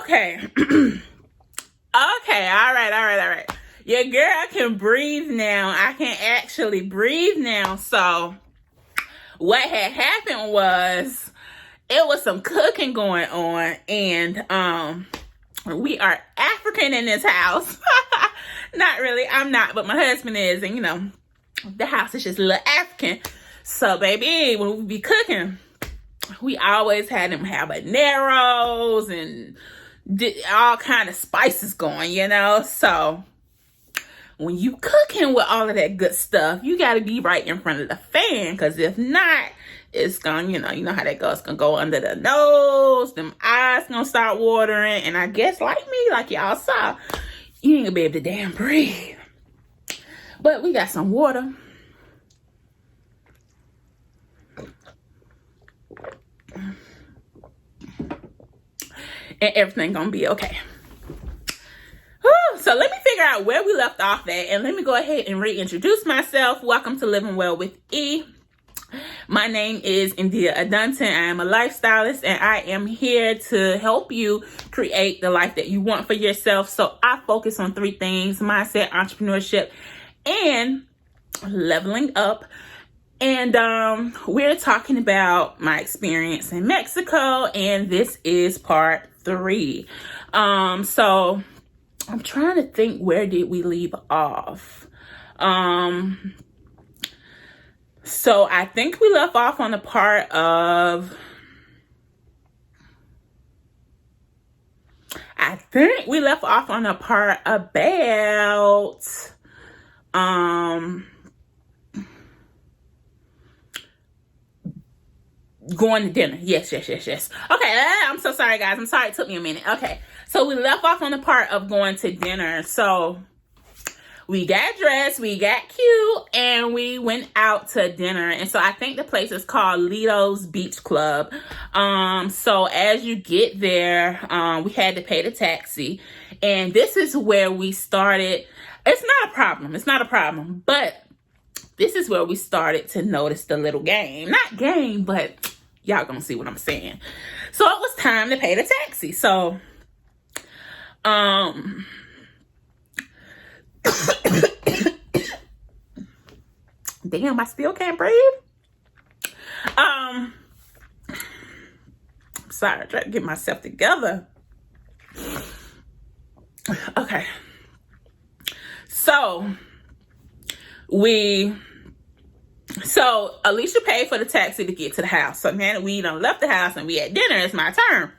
Okay. Okay, all right. Your girl can breathe now. I can actually breathe now. So what had happened was it was some cooking going on, and we are African in this house. Not really, I'm not, but my husband is, and the house is just a little African. So baby, when we be cooking, we always had them habaneros and all kind of spices going, So when you cooking with all of that good stuff, you got to be right in front of the fan, because if not, it's gonna, you know how that goes. It's gonna go under the nose, them eyes gonna start watering, and I guess like me, like y'all saw, you ain't gonna be able to damn breathe. But we got some water. And everything gonna be okay. Whew, so let me figure out where we left off at, and let me go ahead and reintroduce myself. Welcome to Living Well with E. My name is India Adunton. I am a lifestylist, and I am here to help you create the life that you want for yourself. So I focus on 3 things: mindset, entrepreneurship, and leveling up. And we're talking about my experience in Mexico, and this is part 3. So I'm trying to think, where did we leave off? So I think we left off on the part of, about, going to dinner. Yes. Okay, I'm so sorry, guys. I'm sorry it took me a minute. Okay, so we left off on the part of going to dinner. So we got dressed, we got cute, and we went out to dinner. And so I think the place is called Lido's Beach Club. So as you get there, we had to pay the taxi. And this is where we started. It's not a problem. But this is where we started to notice the little game. Not game, but y'all gonna see what I'm saying. So it was time to pay the taxi. So, damn, I still can't breathe. Sorry, I tried to get myself together. Okay. So Alicia paid for the taxi to get to the house. So man, we done left the house and we at dinner. It's my turn.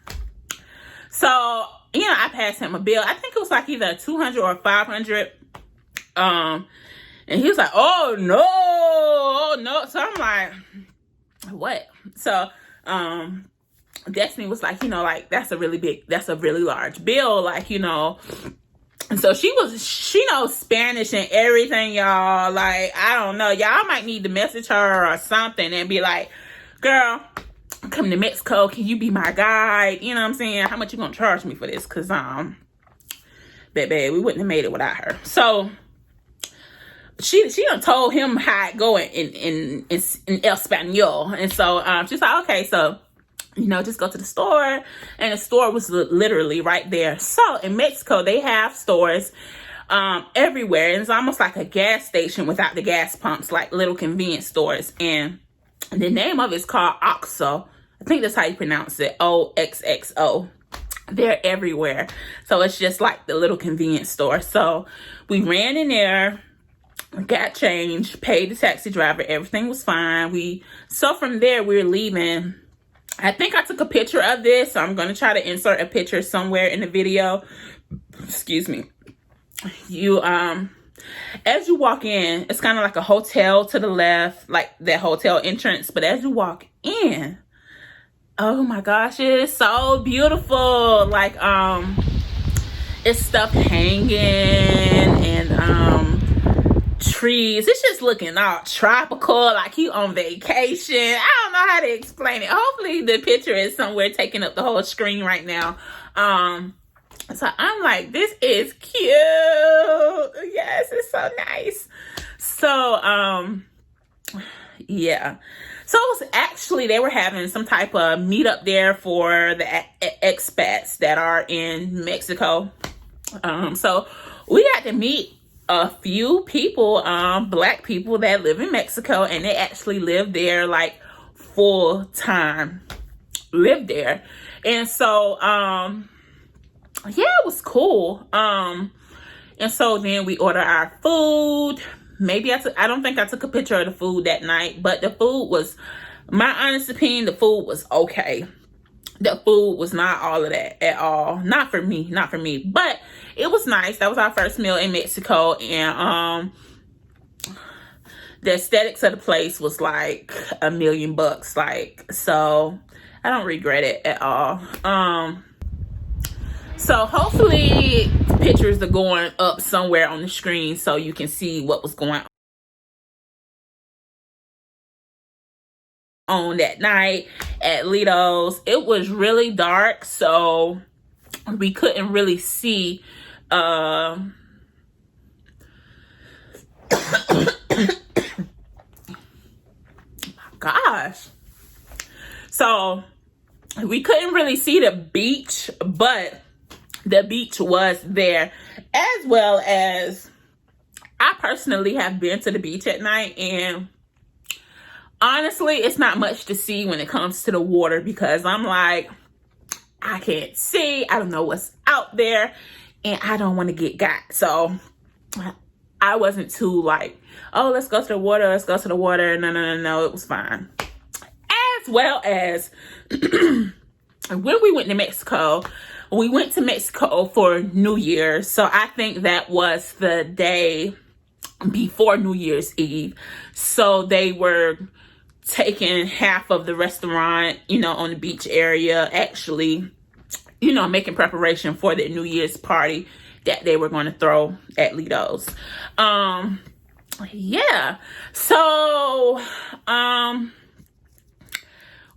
So, I passed him a bill. I think it was like either 200 or 500. And he was like, oh no. So I'm like, what? So, Destiny was like, that's a really large bill. And so she knows Spanish and everything, y'all. Like, I don't know. Y'all might need to message her or something and be like, girl, I'm coming to Mexico. Can you be my guide? You know what I'm saying? How much you gonna charge me for this? Because, baby, we wouldn't have made it without her. So she done told him how it go in Espanol. And so she's like, okay, so just go to the store. And the store was literally right there. So in Mexico, they have stores everywhere. And it's almost like a gas station without the gas pumps, like little convenience stores. And the name of it is called OXXO. I think that's how you pronounce it. OXXO. They're everywhere. So it's just like the little convenience store. So we ran in there, got changed, paid the taxi driver. Everything was fine. So from there, we're leaving. I think I took a picture of this, so I'm going to try to insert a picture somewhere in the video. Excuse me. As you walk in, it's kind of like a hotel to the left, like that hotel entrance. But as you walk in, oh my gosh, it is so beautiful. Like, it's stuff hanging and, trees. It's just looking all tropical, like you on vacation. I don't know how to explain it. Hopefully the picture is somewhere taking up the whole screen right now. So I'm like, this is cute. Yes, it's so nice. So yeah. So it was actually, they were having some type of meetup there for the expats that are in Mexico. So we got to meet a few people, black people that live in Mexico, and they actually live there like full time, live there. And so, yeah, it was cool. And so then we order our food. Maybe I don't think I took a picture of the food that night, but the food was, my honest opinion, the food was okay. The food was not all of that at all. Not for me, but it was nice. That was our first meal in Mexico, and the aesthetics of the place was like $1 million, like, so I don't regret it at all. So hopefully pictures are going up somewhere on the screen so you can see what was going on that night at Lido's. It was really dark, so we couldn't really see gosh. So we couldn't really see the beach, but the beach was there, as well as I personally have been to the beach at night, and honestly, it's not much to see when it comes to the water, because I'm like, I can't see, I don't know what's out there, and I don't want to get got. So I wasn't too like, oh, let's go to the water, no, it was fine. As well as when we went to Mexico, we went to Mexico for New Year's. So I think that was the day before New Year's Eve. So they were taking half of the restaurant, on the beach area, actually, making preparation for the New Year's party that they were going to throw at Lido's. Yeah. So,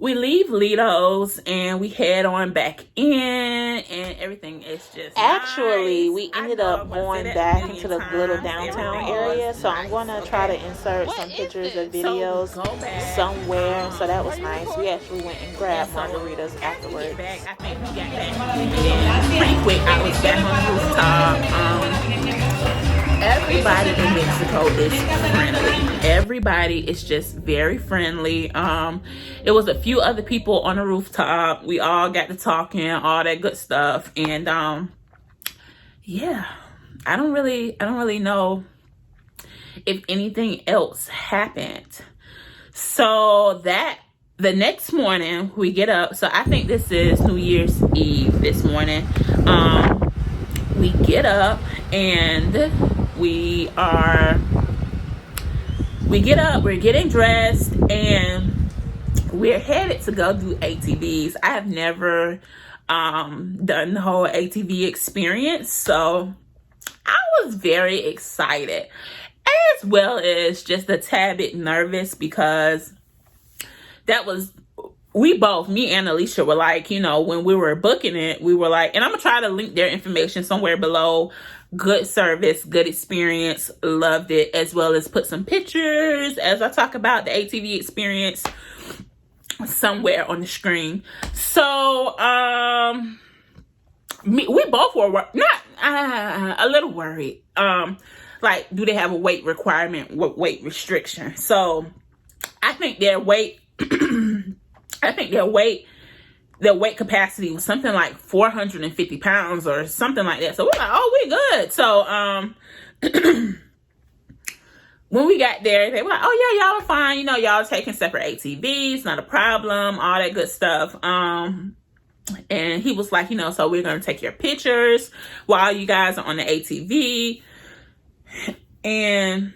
we leave Lido's and we head on back in, and everything is just actually nice. We ended up going back into the little downtown area, so I'm going to try to insert some pictures or videos somewhere. So that was nice. We actually went and grabbed margaritas afterwards. I think we got back pretty quick. I was back on the rooftop. Everybody in Mexico is friendly. Everybody is just very friendly. It was a few other people on the rooftop. We all got to talking, all that good stuff. And yeah, I don't really know if anything else happened. So that the next morning we get up. So I think this is New Year's Eve this morning. We get up and we're getting dressed, and we're headed to go do ATVs. I have never done the whole ATV experience, so I was very excited, as well as just a tad bit nervous, because me and Alicia were like, when we were booking it, we were like, and I'm gonna try to link their information somewhere below. Good service, good experience, loved it, as well as put some pictures as I talk about the ATV experience somewhere on the screen. So we both were not a little worried. Like, do they have a weight requirement, weight restriction? So I think their weight their weight capacity was something like 450 pounds or something like that. So we're like, oh, we good. So when we got there, they were like, oh yeah, y'all are fine. Y'all taking separate ATVs, not a problem, all that good stuff. And he was like, so we're going to take your pictures while you guys are on the ATV. And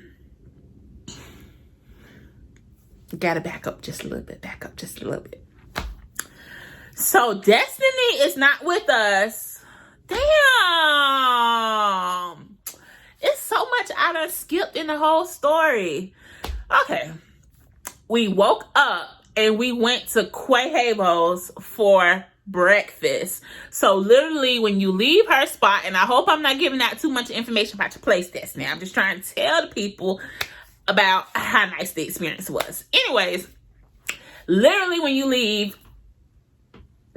gotta back up just a little bit. So Destiny is not with us. Damn. It's so much I done skipped in the whole story. Okay. We woke up and we went to Quejevos for breakfast. So literally when you leave her spot, and I hope I'm not giving out too much information about your place, Destiny. I'm just trying to tell the people about how nice the experience was. Anyways, literally when you leave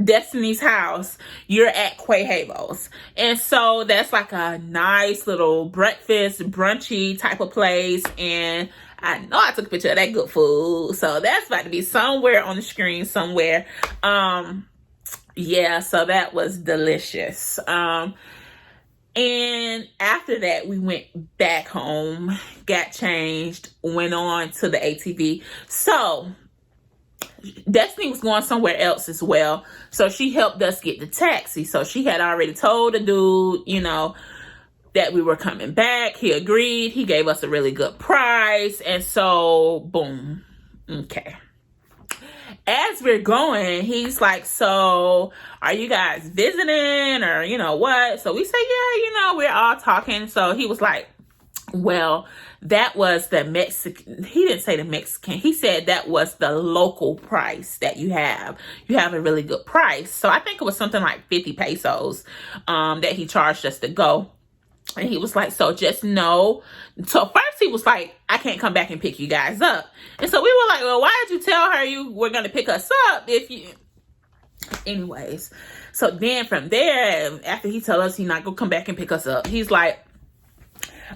Destiny's house, you're at Quahabo's. And so that's like a nice little breakfast, brunchy type of place. And I know I took a picture of that good food. So that's about to be somewhere on the screen somewhere. Yeah, so that was delicious. And after that, we went back home, got changed, went on to the ATV. So Destiny was going somewhere else as well. So she helped us get the taxi. So she had already told the dude, you know, that we were coming back. He agreed. He gave us a really good price. And so, boom. Okay. As we're going, he's like, so are you guys visiting or, you know, what? So we said, yeah, you know, we're all talking. So he was like, well, that was the Mexican. He didn't say the Mexican. He said that was the local price that you have. You have a really good price. So I think it was something like 50 pesos that he charged us to go. And he was like, so just know. So first he was like, I can't come back and pick you guys up. And so we were like, well, why did you tell her you were going to pick us up if you... Anyways. So then from there, after he told us he's not going to come back and pick us up, he's like,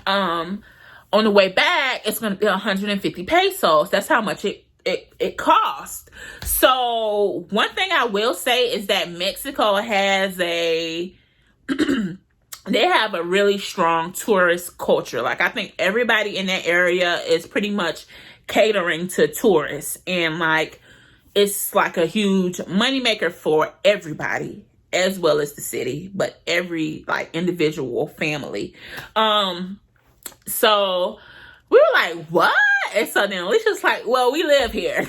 on the way back, it's going to be 150 pesos. That's how much it cost. So one thing I will say is that Mexico has a... they have a really strong tourist culture. Like, I think everybody in that area is pretty much catering to tourists. And, like, it's like a huge moneymaker for everybody, as well as the city, but every, like, individual family. So we were like, what? And so then Alicia's like, well, we live here. And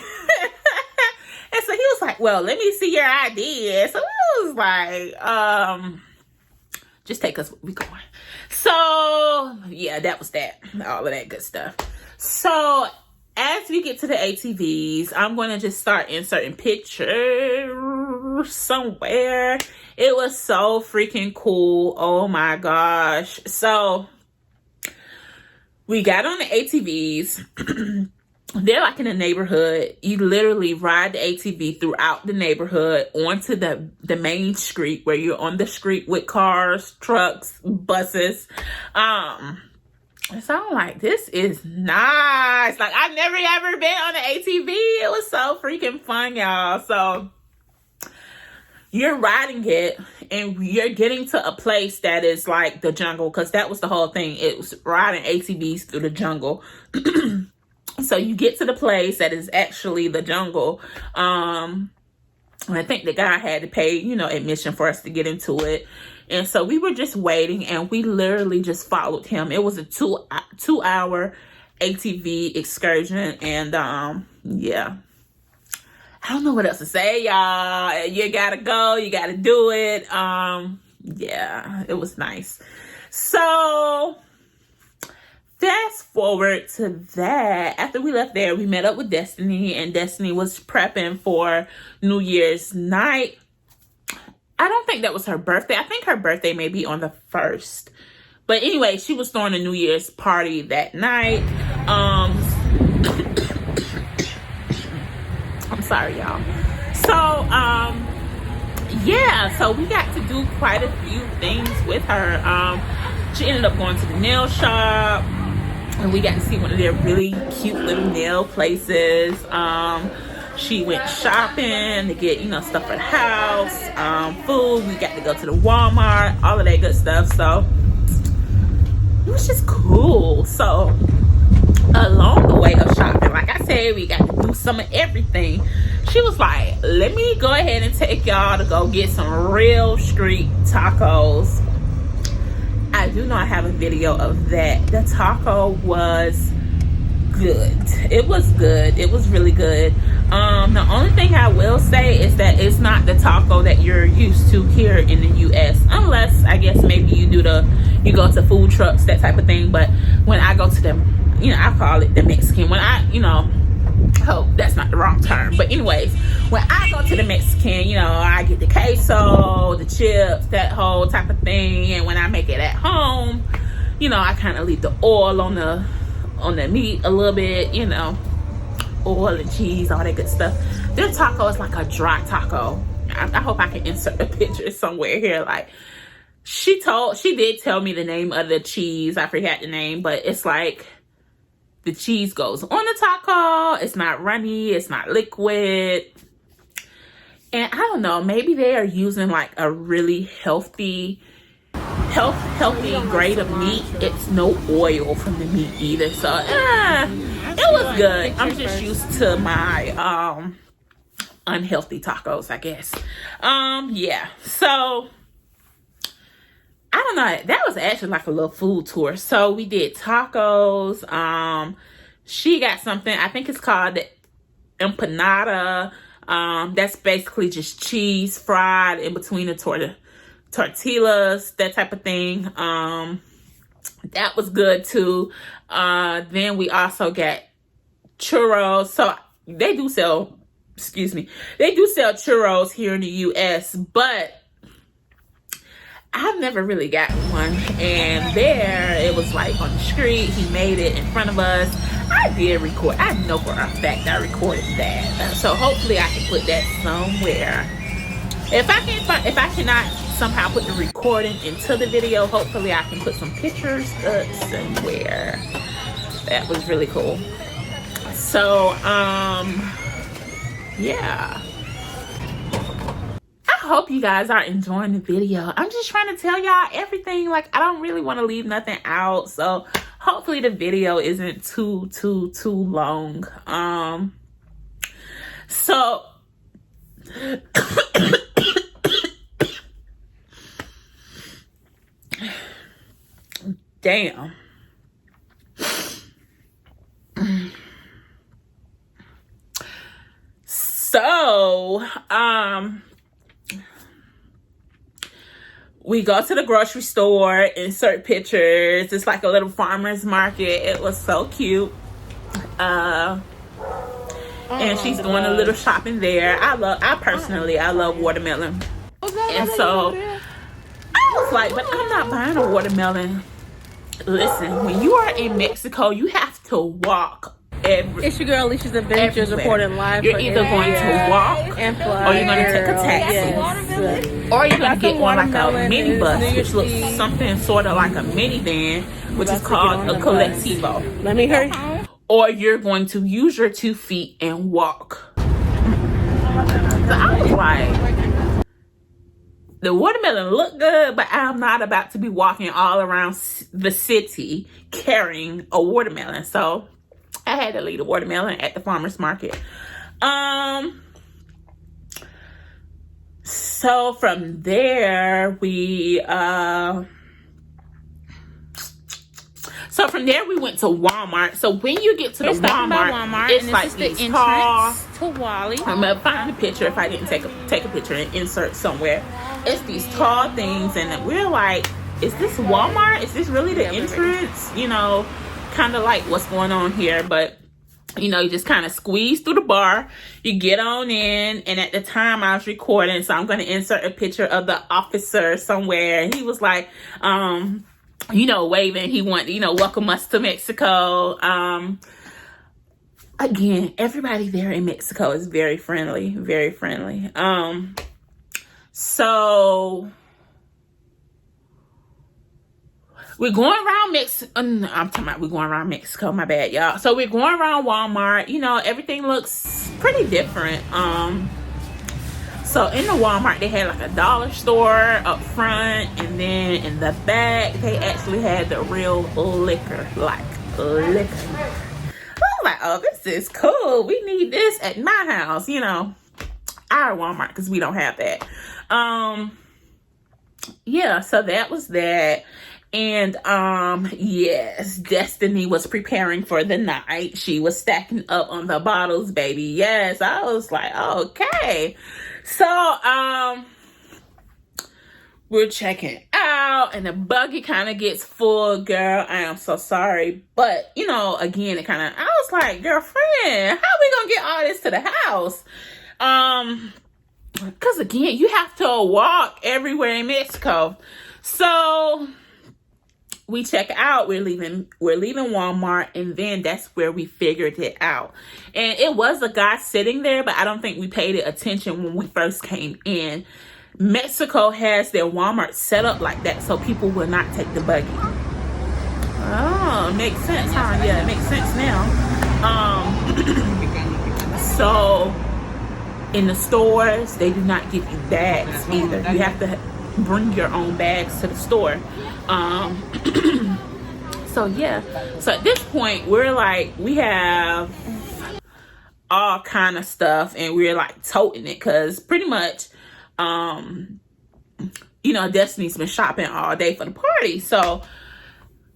so he was like, well, let me see your ID. So we was like, just take us where we going. So yeah, that was that. All of that good stuff. So as we get to the ATVs, I'm going to just start inserting pictures somewhere. It was so freaking cool. Oh my gosh. So we got on the ATVs. They're like in a neighborhood. You literally ride the ATV throughout the neighborhood onto the main street, where you're on the street with cars, trucks, buses. So I'm like, this is nice. Like, I've never ever been on an ATV. It was so freaking fun, y'all. So you're riding it and you're getting to a place that is like the jungle, because that was the whole thing. It was riding ATVs through the jungle. So you get to the place that is actually the jungle. And I think the guy had to pay, you know, admission for us to get into it. And so we were just waiting, and we literally just followed him. It was a two-hour ATV excursion. And yeah, I don't know what else to say, y'all. You gotta go. You gotta do it. Yeah, it was nice. So fast forward to that. After we left there, we met up with Destiny, and Destiny was prepping for New Year's night. I don't think that was her birthday. I think her birthday may be on the 1st. But anyway, she was throwing a New Year's party that night. I'm sorry, y'all. So, yeah, so we got to do quite a few things with her. She ended up going to the nail shop, and we got to see one of their really cute little nail places. She went shopping to get, you know, stuff for the house, food. We got to go to the Walmart, all of that good stuff. So it was just cool. So along the way of shopping, like I said, we got to do some of everything. She was like, let me go ahead and take y'all to go get some real street tacos. I do not have a video of that. The taco was good. It was good. It was really good. The only thing I will say is that it's not the taco that you're used to here in the US, unless I guess maybe you go to food trucks, that type of thing. But when I go to the, you know, I call it the Mexican. When I, you know, hope that's not the wrong term, but anyways, when I go to the Mexican, you know, I get the queso, the chips, that whole type of thing. And when I make it at home, you know, I kind of leave the oil on the meat a little bit, you know. oil and cheese, all that good stuff. Their taco is like a dry taco. I hope I can insert a picture somewhere here. Like, she did tell me the name of the cheese. I forgot the name, but it's like the cheese goes on the taco. It's not runny. It's not liquid. And I don't know, maybe they are using like a really healthy grade of meat. It's no oil from the meat either. So it was good. I'm just used to my unhealthy tacos, I guess. Yeah. So I don't know. That was actually like a little food tour. So we did tacos. She got something, I think it's called the empanada. That's basically just cheese fried in between the tortillas, that type of thing. That was good too. Then we also got churros. So they do sell churros here in the US, but I've never really got one. And there, it was like on the street. He made it in front of us. I did record. I know for a fact I recorded that. So hopefully I can put that somewhere. If I cannot somehow put the recording into the video, hopefully I can put some pictures up somewhere. That was really cool. So, yeah. I hope you guys are enjoying the video. I'm just trying to tell y'all everything. Like, I don't really want to leave nothing out. So hopefully the video isn't too long. So damn. So, we go to the grocery store, insert pictures. It's like a little farmer's market. It was so cute. And she's doing a little shopping there. I personally love watermelon. And so I was like, but I'm not buying a watermelon. Listen, when you are in Mexico, you have to walk. It's your girl Alicia's Adventures reporting live. You're either going to walk and fly, or you're going to take a taxi. Yes. Or you're going to get on like a minibus, which looks something sort of like a minivan, which is called a collectivo. Let me hurry. Or you're going to use your 2 feet and walk. So I was like, the watermelon looked good, but I'm not about to be walking all around the city carrying a watermelon. So I had to leave the watermelon at the farmer's market. So from there we went to Walmart. So when you get to the Walmart, it's like the these tall. to Wally. I'm gonna find a picture if I didn't take a picture and insert somewhere. It's these tall things, and we're like, is this Walmart? Is this really the entrance? You know, kind of like what's going on here. But you know, you just kind of squeeze through the bar, you get on in. And at the time I was recording, so I'm going to insert a picture of the officer somewhere. He was like, you know, waving. He wanted, you know, welcome us to Mexico. Again, everybody there in Mexico is very friendly, very friendly. So we're going around we're going around Mexico, my bad, y'all. So we're going around Walmart. You know, everything looks pretty different. So in the Walmart, they had like a dollar store up front, and then in the back, they actually had the real liquor, like liquor. I was like, oh, this is cool. We need this at my house, you know, our Walmart, because we don't have that. Yeah, so that was that. And yes, Destiny was preparing for the night. She was stacking up on the bottles, baby. Yes, I was like, okay. So we're checking out, and the buggy kind of gets full. Girl, I am so sorry, but you know, again, it kind of, I was like, girlfriend, how we gonna get all this to the house? Because again, you have to walk everywhere in Mexico. So we check out, we're leaving Walmart, and then that's where we figured it out. And it was a guy sitting there, but I don't think we paid it attention when we first came in. Mexico has their Walmart set up like that so people will not take the buggy. Oh, makes sense, huh? Yeah, it makes sense now. So in the stores, they do not give you bags either. You have to bring your own bags to the store. So yeah, so at this point we're like, we have all kind of stuff and we're like toting it, because pretty much you know, Destiny's been shopping all day for the party. So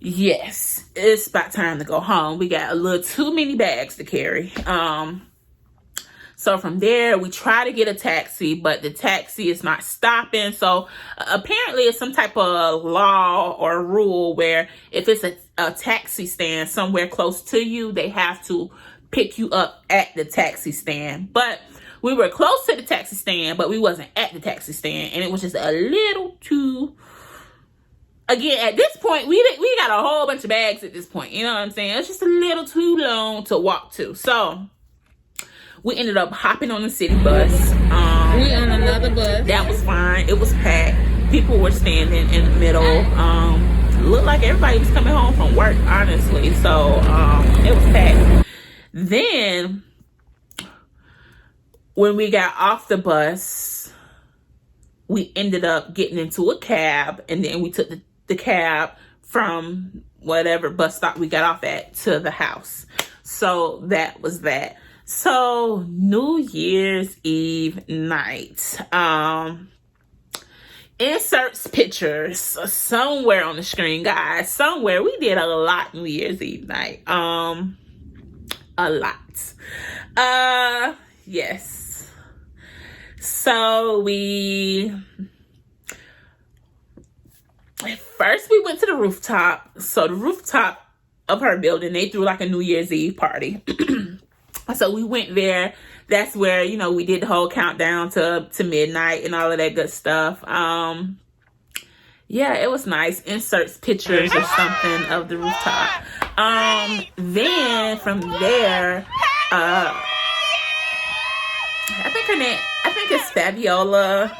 yes, it's about time to go home. We got a little too many bags to carry. So from there, we try to get a taxi, but the taxi is not stopping. So apparently it's some type of law or rule where if it's a taxi stand somewhere close to you, they have to pick you up at the taxi stand. But we were close to the taxi stand, but we wasn't at the taxi stand. And it was just a little too... Again, at this point, we got a whole bunch of bags at this point. You know what I'm saying? It's just a little too long to walk to. So we ended up hopping on the city bus. We on another bus. That was fine. It was packed. People were standing in the middle. Looked like everybody was coming home from work, honestly. So it was packed. Then when we got off the bus, we ended up getting into a cab, and then we took the cab from whatever bus stop we got off at to the house. So that was that. So New Year's Eve night, inserts pictures somewhere on the screen, guys. Somewhere. We did a lot New Year's Eve night. A lot. Yes. So first we went to the rooftop. So the rooftop of her building, they threw like a New Year's Eve party. So we went there. That's where, you know, we did the whole countdown to midnight and all of that good stuff. Yeah, it was nice. Inserts pictures or something of the rooftop. Then from there, I think it's Fabiola.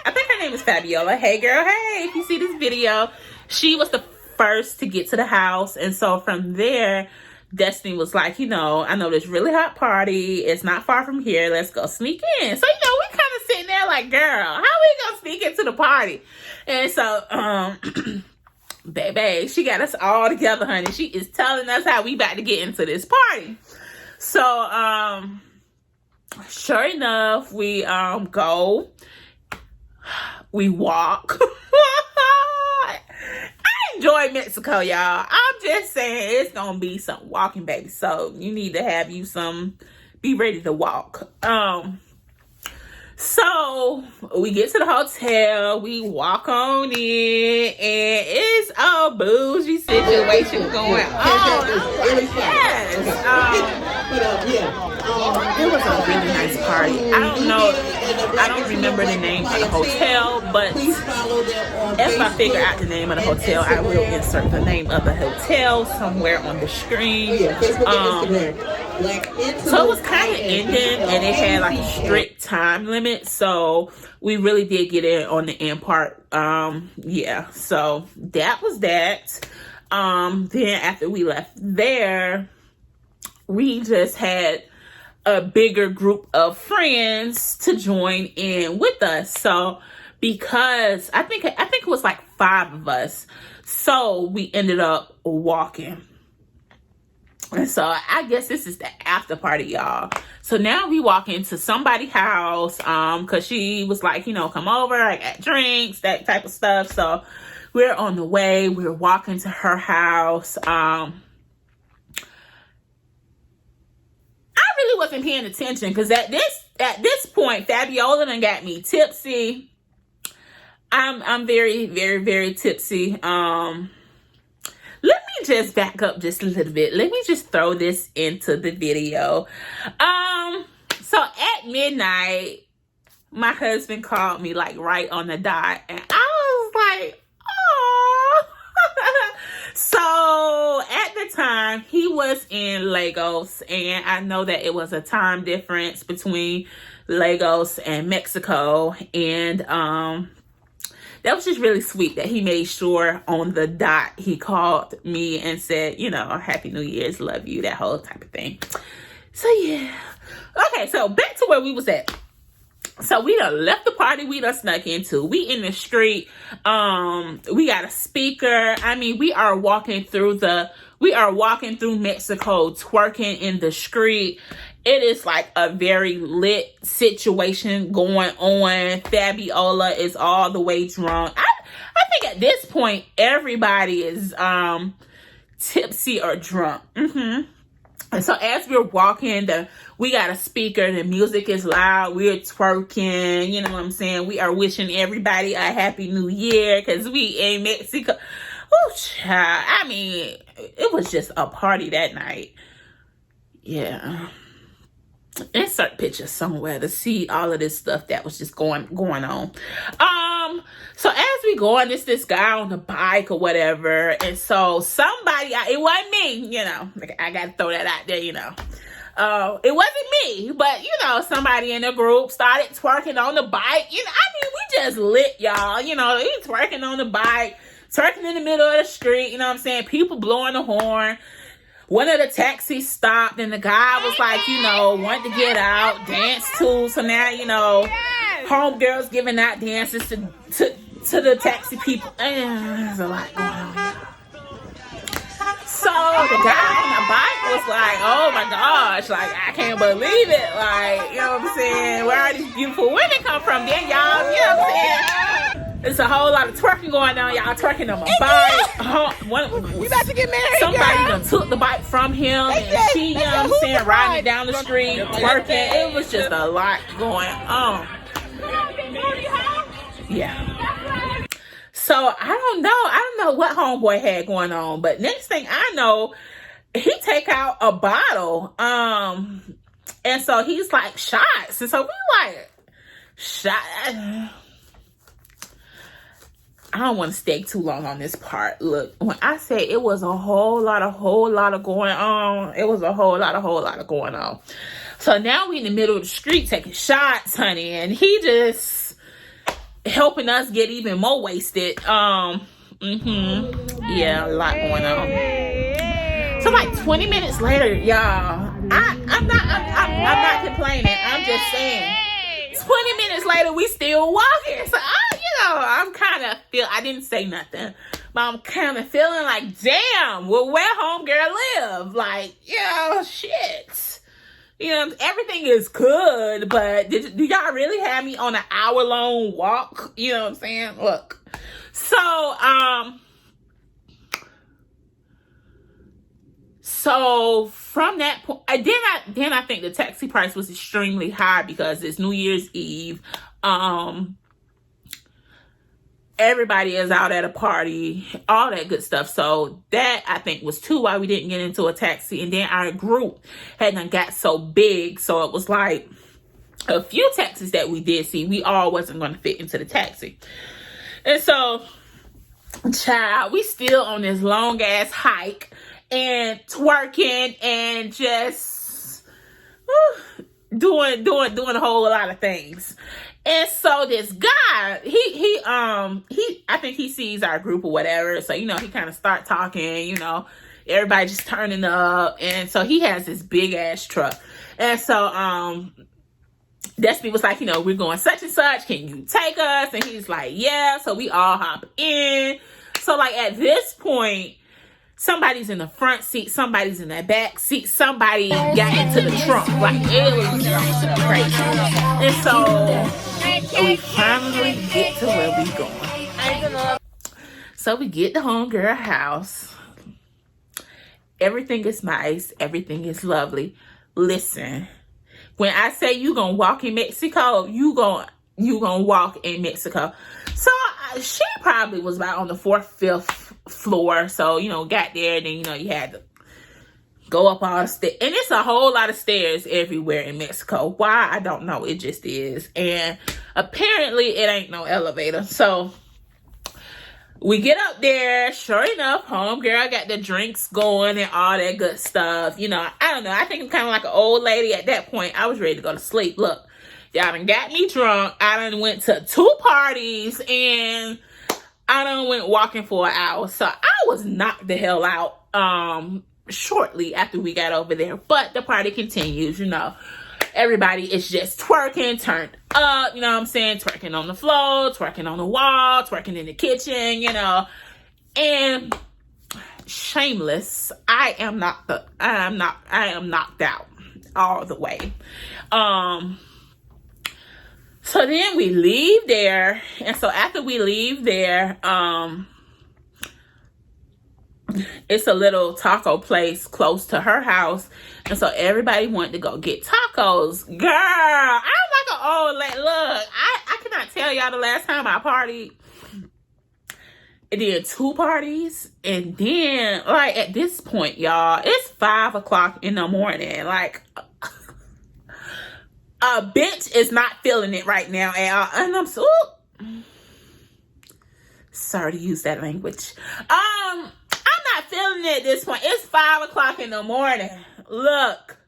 I think her name is Fabiola. Hey girl, hey, if you see this video, she was the first to get to the house. And so from there, Destiny was like, you know, I know this really hot party. It's not far from here. Let's go sneak in. So, you know, we kind of sitting there like, girl, how we gonna sneak into the party? And so, baby, she got us all together, honey. She is telling us how we about to get into this party. So, sure enough, we go. We walk. Enjoy Mexico, y'all. I'm just saying it's gonna be some walking, baby. So you need to have you be ready to walk. So we get to the hotel, we walk on in, and it's a bougie situation going on. Yes. It was a really nice party. I don't remember the name of the hotel, but if I figure out the name of the hotel, I will insert the name of the hotel somewhere on the screen. So it was kind of ending, and it had like a strict time limit, so we really did get in on the end part. Yeah, so that was that. Then after we left there, we just had a bigger group of friends to join in with us. So because I think it was like 5 of us, so we ended up walking. And so I guess this is the after party, y'all. So now we walk into somebody's house, cause she was like, you know, come over, I got drinks, that type of stuff. So we're on the way, we're walking to her house. I really wasn't paying attention, cause at this point, Fabiola done got me tipsy. I'm very, very, very tipsy. Let me just back up just a little bit. Let me just throw this into the video. So at midnight, my husband called me like right on the dot, and I was like, oh. So at the time, he was in Lagos, and I know that it was a time difference between Lagos and Mexico, and that was just really sweet that he made sure on the dot he called me and said, Happy New Year's, love you, that whole type of thing. So yeah. Okay, so back to where we was at. So we done left the party we done snuck into. We in the street. We got a speaker. I mean, we are walking through Mexico, twerking in the street. It is like a very lit situation going on. Fabiola is all the way drunk. I think at this point, everybody is tipsy or drunk. And so as we're walking, we got a speaker, the music is loud, we're twerking, you know what I'm saying? We are wishing everybody a happy new year because we in Mexico. Oh, child. I mean, it was just a party that night. Yeah. Insert pictures somewhere to see all of this stuff that was just going on. So as we go on, this guy on the bike or whatever, and so somebody, it wasn't me, I gotta throw that out there, it wasn't me, but somebody in the group started twerking on the bike. We just lit, y'all. We twerking on the bike, twerking in the middle of the street. You know what I'm saying? People blowing the horn. One of the taxis stopped, and the guy was like, wanted to get out, dance too. So now, homegirls giving out dances to the taxi people. There's a lot going on here. So the guy on the bike was like, oh my gosh, like, I can't believe it. Like, you know what I'm saying? Where are these beautiful women come from? Then y'all, you know what I'm saying? It's a whole lot of twerking going on. Y'all twerking on my bike. We about to get married, somebody girl. done took the bike from him, and she, you know what I'm saying, riding it down the street, twerking. It was just a lot going on. Yeah. So I don't know what homeboy had going on, but next thing I know, he take out a bottle, and so he's like, shots, and so we like, shot. I don't want to stay too long on this part. Look, when I say it was a whole lot of going on, it was a whole lot of going on. So now we in the middle of the street taking shots, honey, and he just helping us get even more wasted. Yeah, a lot going on. So like 20 minutes later, y'all, I'm not complaining. I'm just saying, 20 minutes later, we still walking. So I'm kind of I didn't say nothing, but I'm kind of feeling like, damn, well, where homegirl live? Like, shit. Everything is good, but do y'all really have me on an hour-long walk? You know what I'm saying? Look. So from that point, then I think the taxi price was extremely high because it's New Year's Eve. Everybody is out at a party, all that good stuff. So that, I think, was too why we didn't get into a taxi. And then our group hadn't got so big. So it was like a few taxis that we did see, we all wasn't going to fit into the taxi. And so, child, we still on this long ass hike and twerking and just doing a whole lot of things. And so this guy, he I think he sees our group or whatever. So, he kind of start talking, everybody just turning up. And so he has this big ass truck. And so, Destiny was like, we're going such and such. Can you take us? And he's like, yeah. So we all hop in. So like at this point, somebody's in the front seat, somebody's in the back seat, somebody got into the trunk. Like, it was crazy. And so we finally get to where we going. So we get to homegirl house. Everything is nice. Everything is lovely. Listen, when I say you gonna walk in Mexico, you gonna walk in Mexico. So she probably was about on the 4th, 5th floor. So, got there, then, you had to go up all the stairs. And it's a whole lot of stairs everywhere in Mexico. Why? I don't know. It just is. And apparently it ain't no elevator. So we get up there, sure enough, homegirl got the drinks going and all that good stuff. You know, I don't know. I think I'm kind of like an old lady at that point. I was ready to go to sleep. Look, y'all done got me drunk. I done went to 2 parties and I done went walking for an hour. So I was knocked the hell out shortly after we got over there. But the party continues, you know. Everybody is just twerking, turned up, you know what I'm saying? Twerking on the floor, twerking on the wall, twerking in the kitchen, you know. And shameless, I am knocked out all the way. So then we leave there, and so after we leave there, it's a little taco place close to her house, and so everybody wanted to go get tacos. Girl, I'm like an old lady. Look, I cannot tell y'all the last time I partied. And then 2 parties, and then like at this point, y'all, it's 5 o'clock in the morning. Like a bitch is not feeling it right now at all, and I'm so sorry to use that language. I'm not feeling it at this point. It's 5 o'clock in the morning. Look.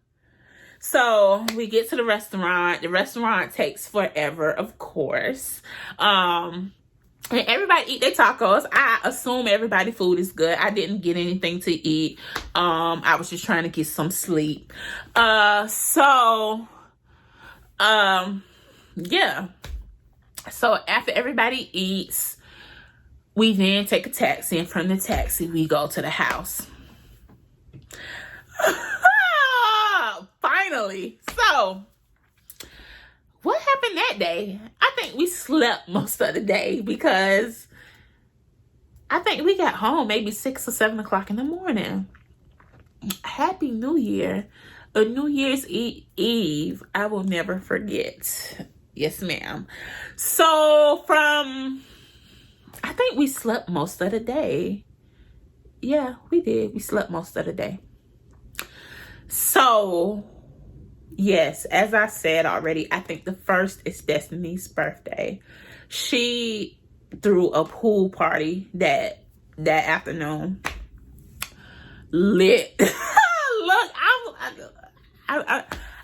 So we get to the restaurant. The restaurant takes forever, of course. And everybody eat their tacos. I assume everybody food is good. I didn't get anything to eat. I was just trying to get some sleep. Yeah. So after everybody eats, we then take a taxi, and from the taxi, we go to the house. Finally. So, what happened that day? I think we slept most of the day because I think we got home maybe 6 or 7 o'clock in the morning. Happy New Year. A New Year's Eve, I will never forget. Yes, ma'am. So, I think we slept most of the day. Yeah, we did. We slept most of the day. So, yes, as I said already, I think the first is Destiny's birthday. She threw a pool party that afternoon. Lit. Look,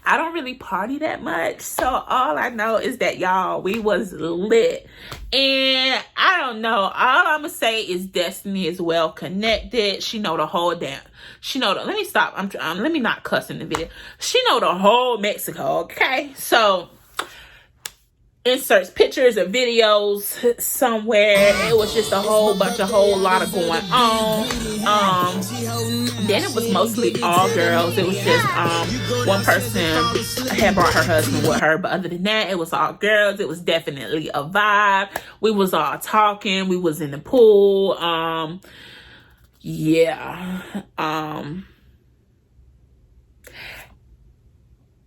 I don't really party that much, so all I know is that, y'all, we was lit. And I don't know, all I'm gonna say is Destiny is well connected. She know the whole let me stop. Let me not cuss in the video. She know the whole Mexico, okay? So inserts pictures or videos somewhere. It was just a whole lot of going on. Then it was mostly all girls. It was just one person had brought her husband with her, but other than that, it was all girls. It was definitely a vibe. We was all talking. We was in the pool. Yeah.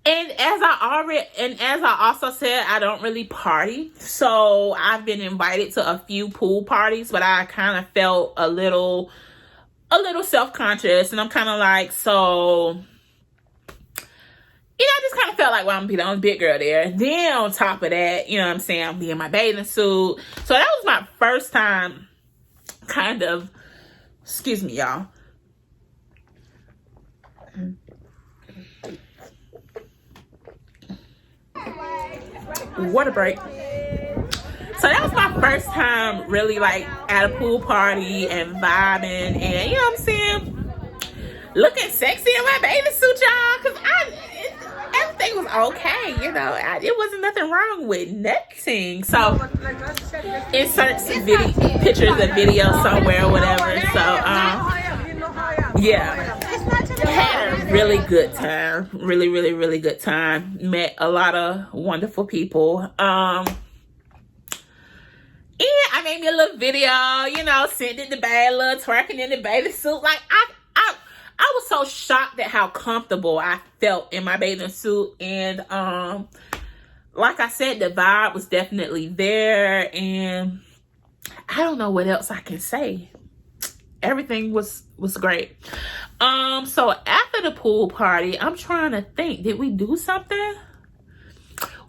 And as I also said, I don't really party. So I've been invited to a few pool parties, but I kind of felt a little self-conscious. And I'm kind of like, so, you know, I just kind of felt like, well, I'm going to be the only big girl there. Then on top of that, you know what I'm saying, I'm in my bathing suit. So that was my first time kind of, excuse me, y'all. Water break. So that was my first time really like at a pool party and vibing, and you know what I'm saying, looking sexy in my bathing suit, y'all, because everything was okay, you know. It wasn't nothing wrong with nothing. So insert some pictures and videos somewhere or whatever. So yeah, had a really good time. Really, really, really good time. Met a lot of wonderful people. Yeah, I made me a little video, you know, sent it to bed, a little twerking in the bathing suit. Like, I was so shocked at how comfortable I felt in my bathing suit. And like I said, the vibe was definitely there. And I don't know what else I can say. Everything was great. So after the pool party, I'm trying to think, did we do something?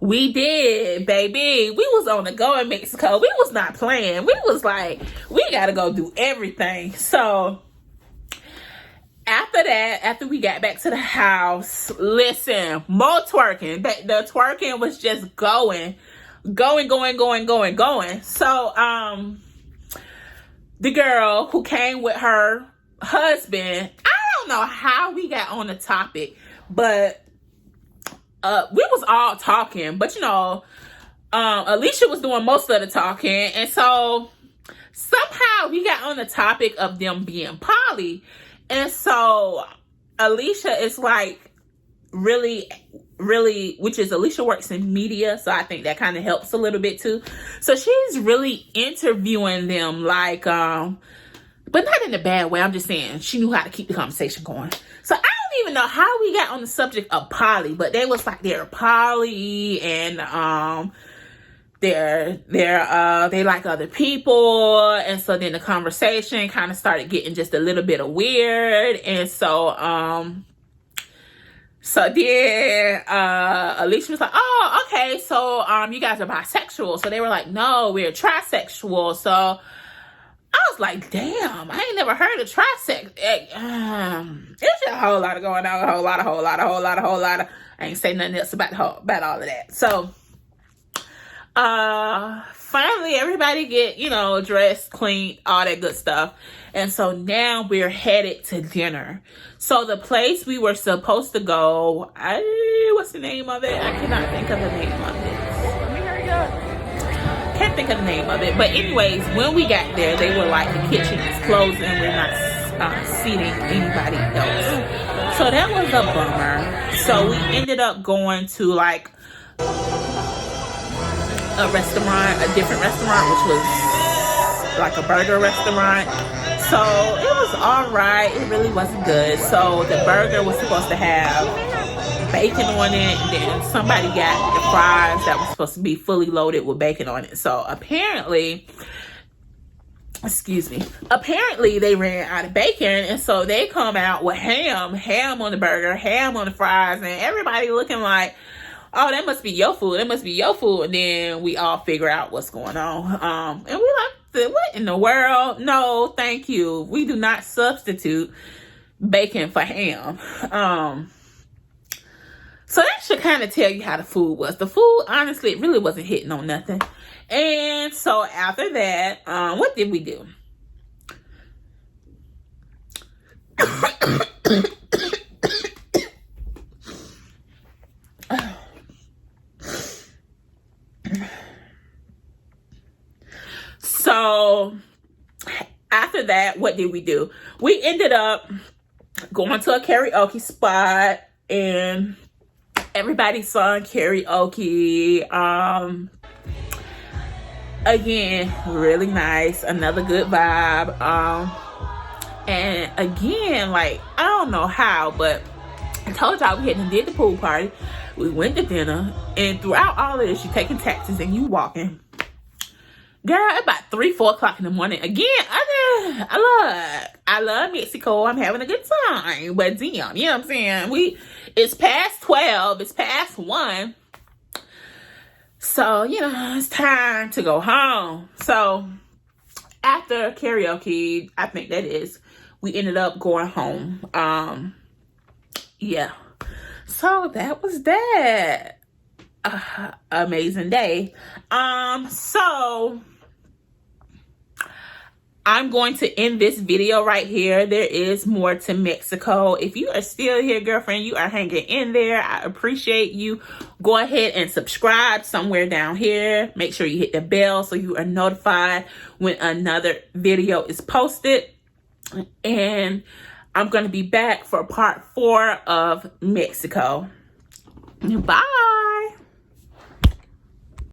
We did, baby. We was on the go in Mexico. We was not playing. We was like, we gotta go do everything. So after that, after we got back to the house, listen, more twerking. The twerking was just going. So the girl who came with her husband, I don't know how we got on the topic, but we was all talking, but Alicia was doing most of the talking, and so somehow we got on the topic of them being poly. And so Alicia is like really, which is Alicia works in media, so I think that kind of helps a little bit too. So she's really interviewing them like, but not in a bad way. I'm just saying she knew how to keep the conversation going. So I don't even know how we got on the subject of poly, but they was like they're poly and they like other people, and so then the conversation kind of started getting just a little bit of weird, and so then Alicia was like, oh, okay, so you guys are bisexual. So they were like, no, we're trisexual. So I was like, damn, I ain't never heard of trisex. It's just a whole lot of going on, a whole lot of. I ain't say nothing else about all of that. So finally everybody get, dressed, clean, all that good stuff. And so now we're headed to dinner. So the place we were supposed to go, what's the name of it? I cannot think of the name of it. Let me hurry up. Can't think of the name of it. But anyways, when we got there, they were like, the kitchen is closed and we're not seating anybody else. So that was a bummer. So we ended up going to like a restaurant, a different restaurant, which was like a burger restaurant. So it was all right. It really wasn't good. So the burger was supposed to have bacon on it, and then somebody got the fries that was supposed to be fully loaded with bacon on it. So apparently they ran out of bacon, and so they come out with ham on the burger, ham on the fries, and everybody looking like, oh, that must be your food. And then we all figure out what's going on. And we like, what in the world? No, thank you. We do not substitute bacon for ham. So that should kind of tell you how the food was. The food, honestly, it really wasn't hitting on nothing. And so after that, what did we do? So after that, what did we do? We ended up going to a karaoke spot and everybody sung karaoke. Again, really nice. Another good vibe. And again, like, I don't know how, but I told y'all we hadn't did the pool party. We went to dinner, and throughout all of this, you taking taxis and you walking. Girl, about 3-4 o'clock in the morning. Again, I love Mexico. I'm having a good time. But damn, you know what I'm saying? It's past 12. It's past 1. So, it's time to go home. So, after karaoke, I think that is, we ended up going home. Yeah. So, that was that. Amazing day. So I'm going to end this video right here. There is more to Mexico. If you are still here, girlfriend, you are hanging in there. I appreciate you. Go ahead and subscribe somewhere down here. Make sure you hit the bell so you are notified when another video is posted. And I'm going to be back for part 4 of Mexico. Bye.